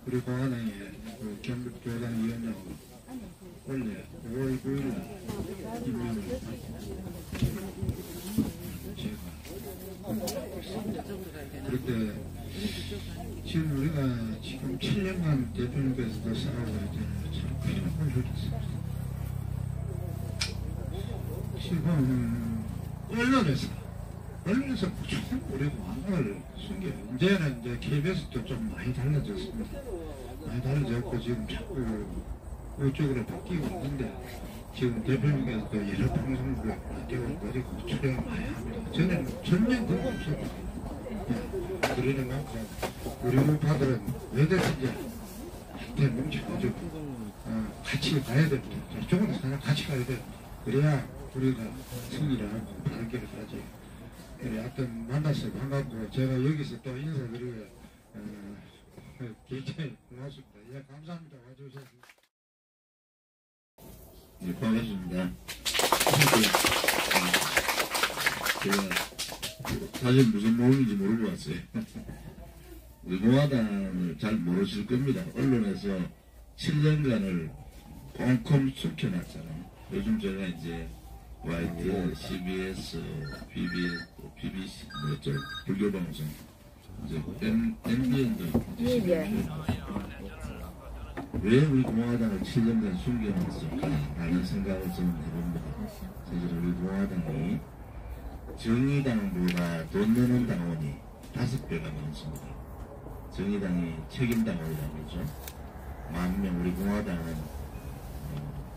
우리 공화당의 그 경북교당위원장으로 원래 5월 9일 임명을 제가 공부하고 있습니다. 그런데 지금 우리가 지금 7년간 대통령께서도 싸우고 있잖아요. 참 큰 혼을 했습니다. 지금 언론에서 무조건 우리 공화당을 숨겨요. 이제는 이제 KBS도 좀 많이 달라졌습니다. 많이 달라졌고 지금 자꾸 그쪽으로 바뀌고 있는데 지금 대표님께서도 여러 방송국에 라디오를 버리고 출연을 많이 합니다. 저는 전혀 그런 거 없었거든요. 그러는 만큼 우리 우파들은 왜 됐는지 한테 뭉쳐가지고 같이 가야 됩니다. 저쪽으로 사람 같이 가야 돼요. 그래야 우리가 승리를 하고 바른 길을 가지. 그래, 하여튼 만나서 반갑고 제가 여기서 또 인사드리고 굉장히 고맙습니다. 예, 감사합니다. 와주셔서. 네, 반갑습니다. 제가 사실 무슨 모임인지 모르고 왔어요. 우리 공화당을 잘 모르실 겁니다. 언론에서 7년간을 꽁꽁 숨겨놨잖아요. 요즘 제가 이제 YTN, CBS, BBC, 뭐였죠? 불교방송, 이제 MBN도 왜 우리 공화당을 7년간 숨겨놨을까라는 생각을 저는 해봅니다. 사실 우리 공화당이 정의당보다 돈 내는 당원이 5배가 많습니다. 정의당이 책임당원이라고 그러죠. 10,000명, 우리 공화당은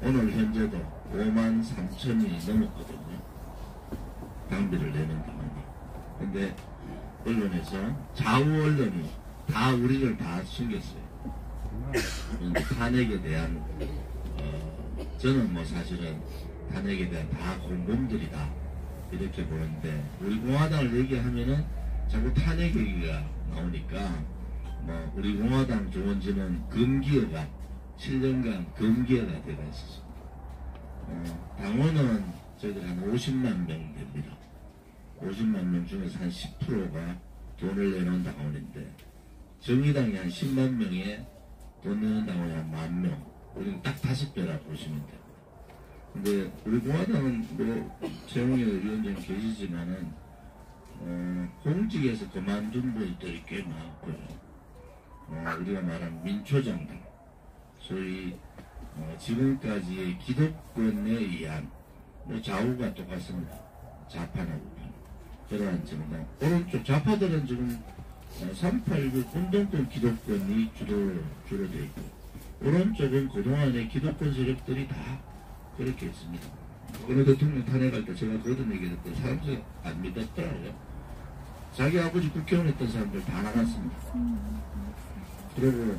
오늘 현재도 53,000명이 넘었거든요. 당비를 내는 당원이. 근데 언론에서 좌우 언론이 다 우리를 다 숨겼어요. 탄핵에 대한 저는 뭐 사실은 탄핵에 대한 다 공범들이다 이렇게 보는데 우리 공화당을 얘기하면은 자꾸 탄핵 얘기가 나오니까 뭐 우리 공화당 조원진은 금기어가 7년간 금기어가 되어 있었습니다. 당원은 저희들 한 50만 명 됩니다. 50만 명 중에서 한 10%가 돈을 내는 당원인데 정의당이 한 10만 명에 돈 내는 당원이 한 10,000명. 우리는 딱 5배라 보시면 됩니다. 근데 우리 공화당은 뭐 최홍일 위원장 계시지만은 공직에서 그만둔 분들이 꽤 많고요. 우리가 말한 민초정당, 소위 지금까지의 기득권에 의한 뭐 좌우가 똑같습니다. 좌파나 우파 그러한 정당. 오른쪽 좌파들은 지금 389 운동권 기득권이 주로 되어 있고 오른쪽은 그동안의 기득권 세력들이 다 그렇게 했습니다. 어느 대통령 탄핵할 때 제가 그런 얘기를 했더니 사람들이 안 믿었더라고요. 자기 아버지 국회의원 했던 사람들 다 나갔습니다. 그리고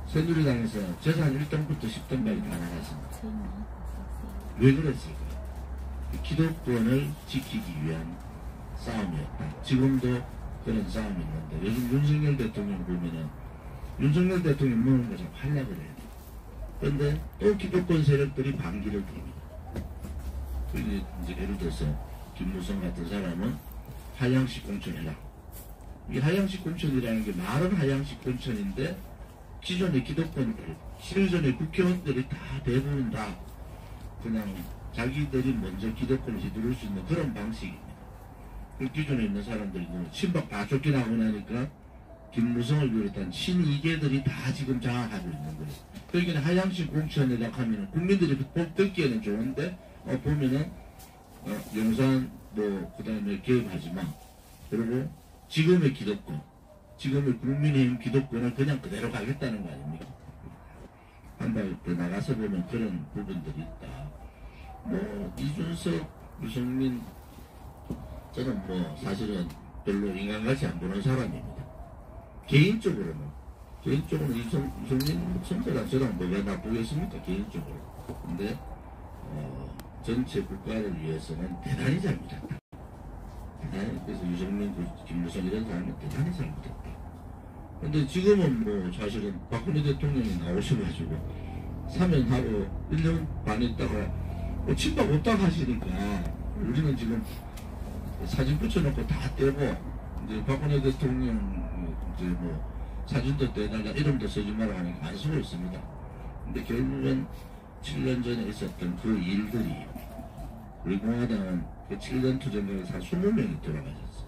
새누리당에서 재산 1등부터 10등까지 다 나갔습니다. 왜 그랬을까요? 기득권을 지키기 위한 싸움이었다. 지금도 그런 싸움이 있는데 요즘 윤석열 대통령 보면은 윤석열 대통령 먹는 거 참 하려고 그래요. 그런데 또 기득권 세력들이 반기를 듭니다. 이제 예를 들어서 김무성 같은 사람은 하향식 공천해라. 이 하향식 공천이라는 게 말은 하향식 공천인데 기존의 기득권들, 실전의 국회의원들이 다 대부분 다 그냥 자기들이 먼저 기득권을 휘두를 수 있는 그런 방식입니다. 그 기존에 있는 사람들이 친박 다 쫓겨나고 나니까 김무성을 비롯한 친이계들이 다 지금 장악하고 있는 거예요. 그러니까 하향식 공천이라고 하면 국민들이 꼭 듣기에는 좋은데 보면은 용산 뭐 그다음에 개입하지 마. 그리고 지금의 기득권, 지금의 국민의힘 기득권을 그냥 그대로 가겠다는 거 아닙니까? 한발 더 나가서 보면 그런 부분들이 있다. 뭐 이준석, 유승민 저는 뭐 사실은 별로 인간같이 안 보는 사람입니다. 개인적으로는 유승민 선배랑 저랑 뭐가 나쁘겠습니까? 개인적으로. 근데 전체 국가를 위해서는 대단히 잘못했다. 그래서 유승민, 김무성 이런 사람은 대단히 잘못했다. 근데 지금은 뭐 사실은 박근혜 대통령이 나오셔가지고 사면하고 1년 반 있다가 뭐 친박 없다고 하시니까 우리는 지금 사진 붙여놓고 다 떼고 이제 박근혜 대통령 이제 뭐 사진도 떼달라, 이름도 쓰지 마라 하니까 안 쓰고 있습니다. 근데 결국은 7년 전에 있었던 그 일들이 우리 공화당은 그 7년 투쟁에서 한 20명이 돌아가셨어요.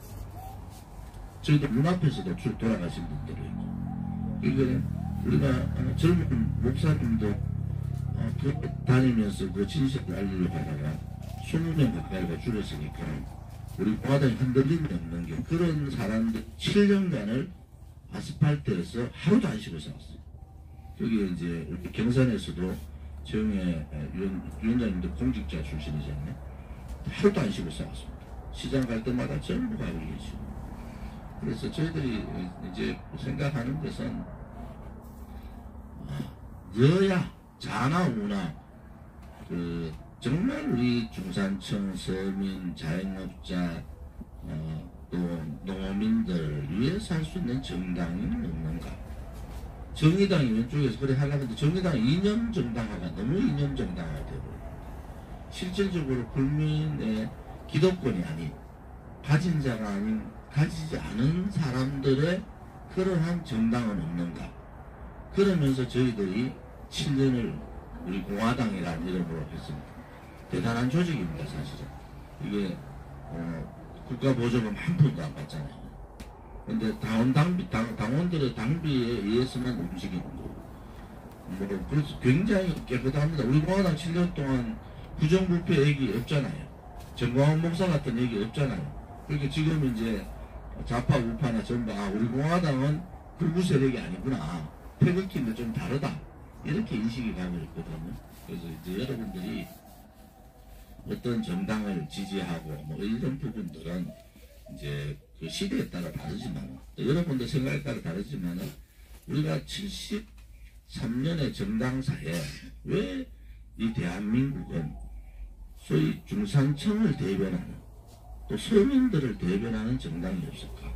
저희도 눈앞에서도 쭉 돌아가신 분들이 있고, 이거는 우리가 젊은 목사님도 다니면서 그 진실을 알리려고 하다가 20명 가까이가 줄었으니까 우리 공화당이 흔들림이 없는 게, 그런 사람들 7년간을 아스팔트에서 하루도 안 쉬고 살았어요. 여기 이제 우리 경산에서도 정의 위원장님도 공직자 출신이잖아요. 하루도 안 쉬고 살았습니다. 시장 갈 때마다 전부 가고 계시고. 그래서 저희들이 이제 생각하는 것은 여야 자나 우나 정말 우리 중산층, 서민, 자영업자, 또 농민들 위해서 할 수 있는 정당이 없는가. 정의당이 왼쪽에서 그래 하려고 하는데 정의당이 이념 정당화가 너무 이념 정당화가 되고, 실질적으로 국민의 기득권이 아닌, 가진 자가 아닌, 가지지 않은 사람들의 그러한 정당은 없는가. 그러면서 저희들이 7년을 우리 공화당이라는 이름으로 했습니다. 대단한 조직입니다, 사실은. 이게 국가보조금 한 푼도 안 받잖아요. 근데 당원들의 당비에 의해서만 움직이는 거고, 그래서 굉장히 깨끗합니다. 우리 공화당 7년 동안 부정부패 얘기 없잖아요. 정광훈 목사 같은 얘기 없잖아요. 그러니까 지금 이제 좌파 우파나 전부 우리 공화당은 극우 세력이 아니구나, 태극기는 좀 다르다, 이렇게 인식이 가고 있거든요. 그래서 이제 여러분들이 어떤 정당을 지지하고 뭐 이런 부분들은 이제 그 시대에 따라 다르지만, 여러분들 생각에 따라 다르지만, 우리가 73년의 정당사에 왜 이 대한민국은 소위 중산층을 대변하는, 또 서민들을 대변하는 정당이 없을까?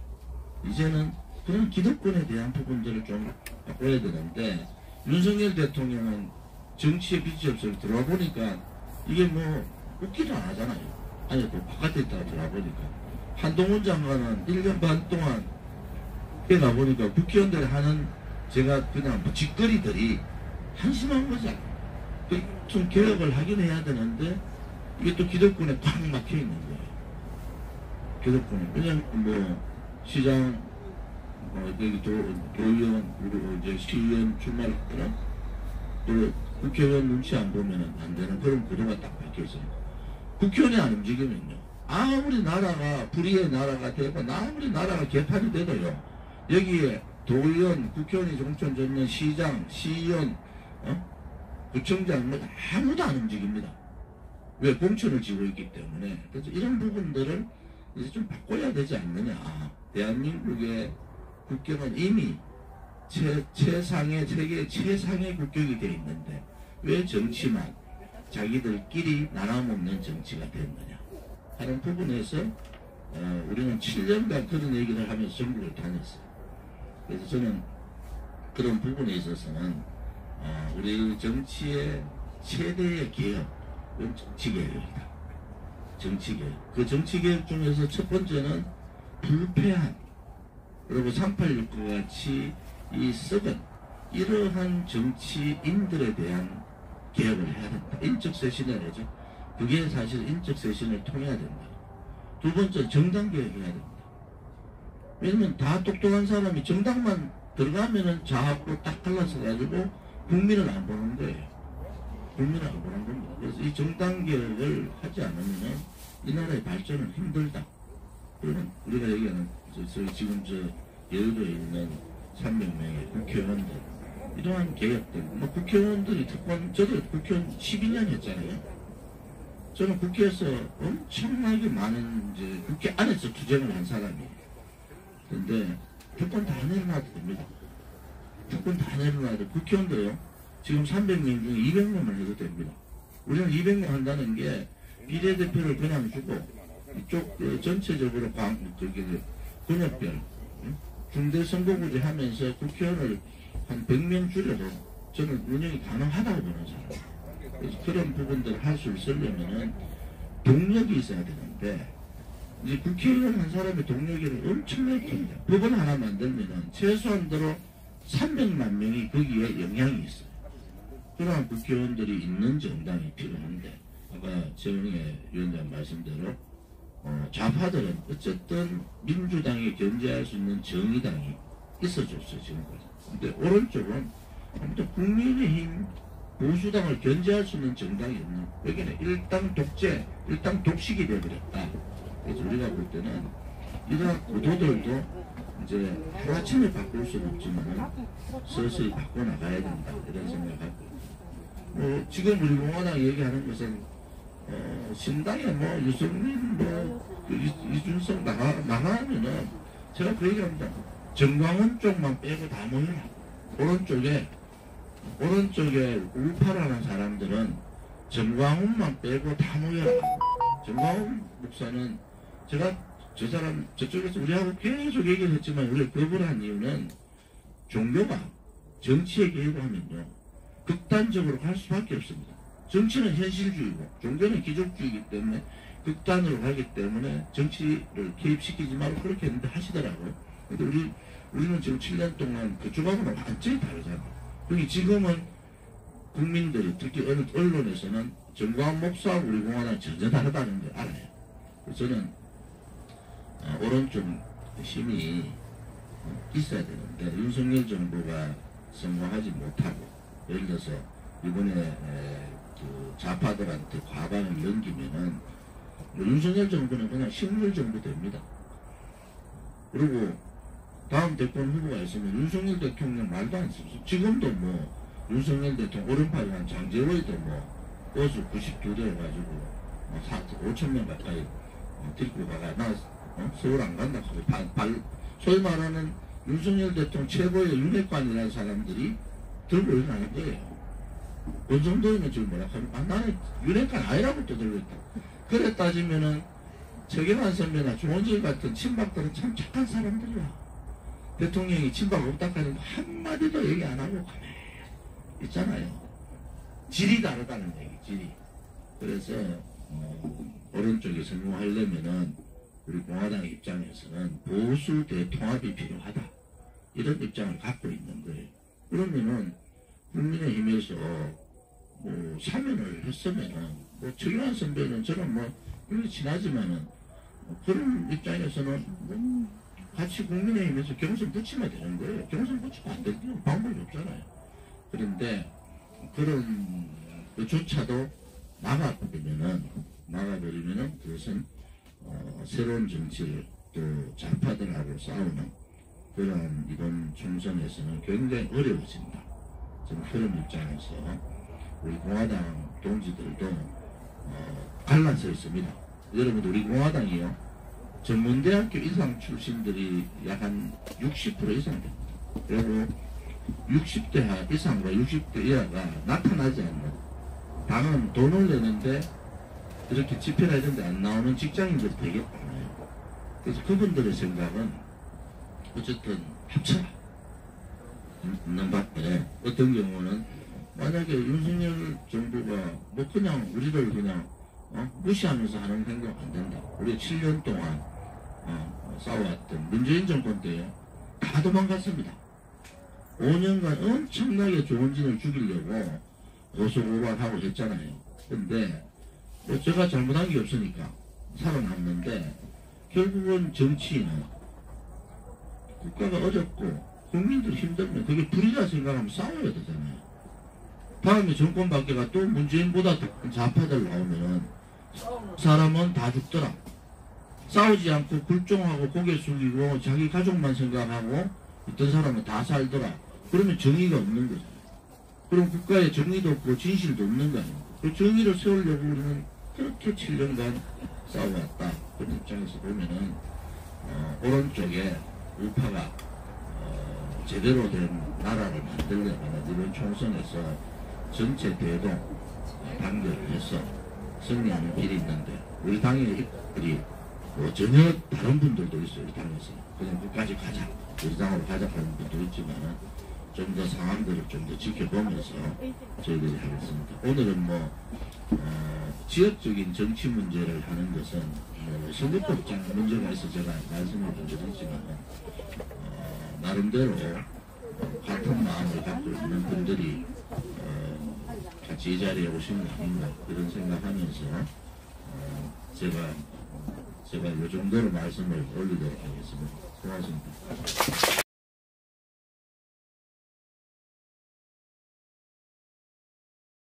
이제는 그런 기득권에 대한 부분들을 좀 바꿔야 되는데, 윤석열 대통령은 정치에 빛이 없어서 들어와 보니까 이게 뭐 웃기도 안 하잖아요. 아니, 또 바깥에 있다가 들어와 보니까 한동훈 장관은 1년 반 동안 해가 보니까 국회의원들이 하는, 제가 그냥 뭐 짓거리들이 한심한 거잖아요. 좀 개혁을 하긴 해야 되는데 이게 또 기득권에 꽉 막혀 있는 거예요. 기득권에. 왜냐면 뭐 시장 여기 도의원, 이제 시의원 출마했거나 또 국회의원 눈치 안 보면은 안 되는 그런 구도가 딱 박혀 있어요. 국회의원이 안 움직이면요, 아무리 나라가 불의의 나라가 되고 아무리 나라가 개판이 돼도요, 여기에 도의원, 국회의원이 공천받는 시장, 시의원, 구청장 뭐 아무도 안 움직입니다. 왜? 공천을 지고 있기 때문에. 그래서 이런 부분들을 이제 좀 바꿔야 되지 않느냐. 대한민국의 국격은 이미 세계 최상의 국격이 되어 있는데 왜 정치만 자기들끼리 나눠먹는 정치가 됐느냐 하는 부분에서 우리는 7년간 그런 얘기를 하면서 전국을 다녔어요. 그래서 저는 그런 부분에 있어서는 우리 정치의 최대의 개혁은 정치개혁이다. 정치개혁. 그 정치개혁 중에서 첫 번째는 불패한, 그리고 386과 같이 이 썩은 이러한 정치인들에 대한 개혁을 해야 된다. 인적 쇄신을 하죠. 그게 사실 인적 쇄신을 통해야 된다. 두 번째, 정당 개혁해야 됩니다. 왜냐면 다 똑똑한 사람이 정당만 들어가면은 좌우로 딱 갈라서 가지고 국민을 안 보는 거예요. 국민을 안 보는 겁니다. 그래서 이 정당 개혁을 하지 않으면 이 나라의 발전은 힘들다. 그러면 우리가 얘기하는 지금 여의도에 있는 300명의 국회의원들, 이러한 개혁들, 뭐 국회의원들이 특권, 저도 국회의원 12년 했잖아요. 저는 국회에서 엄청나게 많은 이제 국회 안에서 투쟁을 한 사람이에요. 근데 특권 다 내려놔도 됩니다. 특권 다 내려놔도 국회의원도요, 지금 300명 중에 200명만 해도 됩니다. 우리는 200명 한다는 게 비례대표를 그냥 주고 이쪽 전체적으로 권역별 중대선거구제 하면서 국회의원을 한 100명 줄여도 저는 운영이 가능하다고 보는 사람이에요. 그래서 그런 부분들을 할 수 있으려면은 동력이 있어야 되는데, 이제 국회의원 한 사람의 동력이 엄청나게 큽니다. 법을 하나 만들면은 최소한대로 300만 명이 거기에 영향이 있어요. 그러한 국회의원들이 있는 정당이 필요한데 아까 최영애 위원장 말씀대로 좌파들은 어쨌든 민주당이 견제할 수 있는 정의당이 있어줬어요 지금까지. 근데 오른쪽은 아무튼 국민의힘 보수당을 견제할 수 있는 정당이 없는, 여기는 일당 독재, 일당 독식이 되어버렸다. 그래서 우리가 볼 때는 이러한 구도들도 이제 하루아침에 바꿀 수는 없지만 서서히 바꿔나가야 된다 이런 생각하고, 지금 우리 공화당 얘기하는 것은 신당에 뭐 유승민 이준석 나가면은 제가 그 얘기합니다. 정광훈 쪽만 빼고 다 모여라. 오른쪽에 우파라는 사람들은 정광훈만 빼고 다 모여라. 정광훈 목사는 제가 저 사람 저쪽에서 우리하고 계속 얘기를 했지만 우리가 거부를 한 이유는 종교가 정치에 개입하면요 극단적으로 갈 수밖에 없습니다. 정치는 현실주의고 종교는 기독주의이기 때문에 극단으로 가기 때문에 정치를 개입시키지 말고 그렇게 했는데 하시더라고요. 근데 우리는 지금 7년 동안 그쪽하고는 완전히 다르잖아요. 그러니 지금은 국민들이 특히 언론에서는 정광훈 목사하고 우리 공화당이 전혀 다르다는 걸 알아요. 그래서 저는 오른쪽 힘이 있어야 되는데 윤석열 정부가 성공하지 못하고 예를 들어서 이번에 그 좌파들한테 과반을 넘기면은 윤석열 정부는 그냥 식물 정부 됩니다. 그리고 다음 대권 후보가 있으면 윤석열 대통령 말도 안 씁니다. 지금도 뭐 윤석열 대통령 오른팔이한 장제로이도 뭐 버스 92대 해가지고 5,000명 가까이 데리고 가가 나 서울 안 간다 하고 소위 말하는 윤석열 대통령 최고의 윤핵관이라는 사람들이 들고 일어나는 거예요. 원정도이는 지금 뭐라 하면 나는 윤핵관 아니라고 또 들고 있다. 그래 따지면은 최경환 선배나 조원질 같은 친박들은 참 착한 사람들이야. 대통령이 친박 없다까지 한마디도 얘기 안 하고 가만히 있잖아요. 질이 다르다는 얘기, 질이. 그래서 오른쪽에 성공하려면은 우리 공화당 입장에서는 보수 대통합이 필요하다. 이런 입장을 갖고 있는 거예요. 그러면은 국민의힘에서 뭐 사면을 했으면은 뭐 최경환 선배는 저는 뭐 그렇게 친하지만은 그런 입장에서는 같이 국민의힘에서 경선 붙이면 되는 거예요. 경선 붙이면 안 되는 방법이 없잖아요. 그런데 그런 그조차도 막아버리면은 그것은 새로운 정치를 또 좌파들하고 싸우는 그런 이번 총선에서는 굉장히 어려워진다. 저는 그런 입장에서 우리 공화당 동지들도 갈라서 있습니다. 여러분 우리 공화당이요 전문대학교 이상 출신들이 약 한 60% 이상 됩니다. 그리고 60대 이상과 60대 이하가 나타나지 않는, 당은 돈을 내는데 이렇게 집회나 이런 데 안 나오는 직장인들이 되게 많아요. 그래서 그분들의 생각은 어쨌든 합쳐라 있는 밖에, 어떤 경우는 만약에 윤석열 정부가 뭐 그냥 우리를 그냥 무시하면서 하는 행동 안 된다. 우리 7년 동안 싸워왔던 문재인 정권 때요 다 도망갔습니다. 5년간 엄청나게 조원진을 죽이려고 고소고발하고 했잖아요. 근데 뭐 제가 잘못한 게 없으니까 살아남는데, 결국은 정치인은 국가가 어렵고 국민들이 힘들면 그게 불이라 생각하면 싸워야 되잖아요. 다음에 정권 바뀌가 또 문재인보다 더 좌파들 나오면은 사람은 다 죽더라. 싸우지 않고 굴종하고 고개 숙이고 자기 가족만 생각하고 있던 사람은 다 살더라. 그러면 정의가 없는 거죠. 그럼 국가에 정의도 없고 진실도 없는 거 아닙니까? 그 정의를 세우려고 우리는 그렇게 7년간 싸워왔다. 그런 입장에서 보면은 오른쪽에 우파가 제대로 된 나라를 만들려면 이번 총선에서 전체 대동 단결을 해서 승리하는 길이 있는데, 우리 당의 입들이 전혀 다른 분들도 있어요. 우리 당에서 그냥 끝까지 가자, 우리 당으로 가자 하는 분도 있지만 좀 더 상황들을 좀 더 지켜보면서 저희들이 하겠습니다. 오늘은 뭐 지역적인 정치 문제를 하는 것은 선거법상 문제가 있어 제가 말씀을 좀 드리지만 나름대로 같은 같은 마음을 갖고 있는 분들이 같이 이 자리에 오신 거 아닌가 그런 생각하면서 제가 이 정도로 말씀을 올리도록 하겠습니다. 고맙습니다.